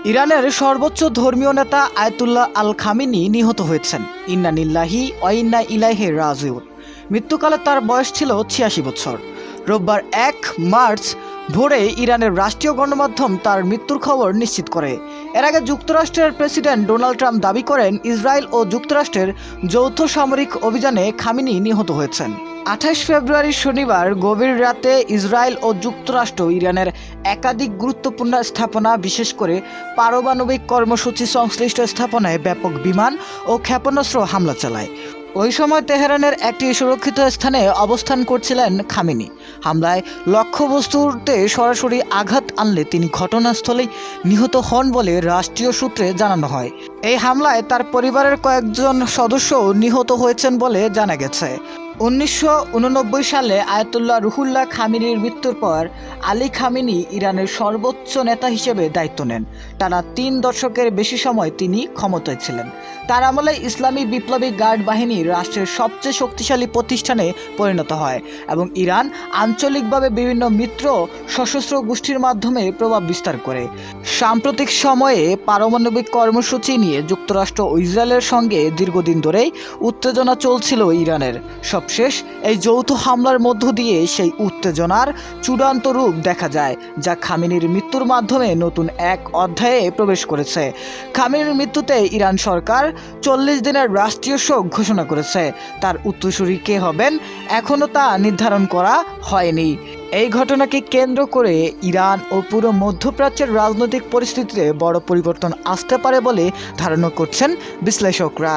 ইরানের সর্বোচ্চ ধর্মীয় নেতা আয়াতুল্লাহ আল খামিনি নিহত হয়েছেন। ইন্না লিল্লাহি ওয়া ইন্না ইলাইহি রাজিউন। মৃত্যুকালে তার বয়স ছিল ৮৬ বছর। রোববার ১ মার্চ ভোরে ইরানের রাষ্ট্রীয় গণমাধ্যম তার মৃত্যুর খবর নিশ্চিত করে। এর আগে যুক্তরাষ্ট্রের প্রেসিডেন্ট ডোনাল্ড ট্রাম্প দাবি করেন ইসরায়েল ও যুক্তরাষ্ট্রের যৌথ সামরিক অভিযানে খামিনি নিহত হয়েছেন। ২৮ ফেব্রুয়ারি শনিবার গভীর রাতে ইসরায়েল ও যুক্তরাষ্ট্র ইরানের একাধিক গুরুত্বপূর্ণ স্থাপনা, বিশেষ করে পারমাণবিক কর্মসূচি সংশ্লিষ্ট স্থাপনায় ব্যাপক বিমান ও ক্ষেপণাস্ত্র হামলা চালায়। ওই সময় তেহরানের একটি সুরক্ষিত স্থানে অবস্থান করছিলেন খামেনি। হামলায় লক্ষ্যবস্তুতে সরাসরি আঘাত আনলে তিনি ঘটনাস্থলেই নিহত হন বলে রাষ্ট্রীয় সূত্রে জানানো হয়। এই হামলায় তার পরিবারের কয়েকজন সদস্য নিহত হয়েছেন বলে জানা গেছে। ১৯৮৯ সালে আয়াতুল্লাহ রুহুল্লাহ খামেনির মৃত্যুর পর আলী খামেনি ইরানের সর্বোচ্চ নেতা হিসেবে দায়িত্ব নেন। টানা ৩ দশকের বেশি সময় তিনি ক্ষমতায় ছিলেন। তার আমলে ইসলামী বিপ্লবী গার্ড বাহিনী রাষ্ট্রের সবচেয়ে শক্তিশালী প্রতিষ্ঠানে পরিণত হয় এবং ইরান আঞ্চলিকভাবে বিভিন্ন মিত্র সশস্ত্র গোষ্ঠীর মাধ্যমে প্রভাব বিস্তার করে। সাম্প্রতিক সময়ে পারমাণবিক কর্মসূচি নিয়ে যুক্তরাষ্ট্র ও ইসরায়েলের সঙ্গে দীর্ঘদিন ধরেই উত্তেজনা চলছিল ইরানের। সবশেষ এই যৌথ হামলার মধ্য দিয়ে সেই উত্তেজনার চূড়ান্ত রূপ দেখা যায়, যা খামেনির মৃত্যুর মাধ্যমে নতুন এক অধ্যায়ে প্রবেশ করেছে। খামেনির মৃত্যুতে ইরান সরকার ৪০ দিনের রাষ্ট্রীয় শোক ঘোষণা করেছে। তার উত্তরসূরি কে হবেন এখনও তা নির্ধারণ করা হয়নি। এই ঘটনাকে কেন্দ্র করে ইরান ও পুরো মধ্যপ্রাচ্যের রাজনৈতিক পরিস্থিতিতে বড় পরিবর্তন আসতে পারে বলে ধারণা করছেন বিশ্লেষকরা।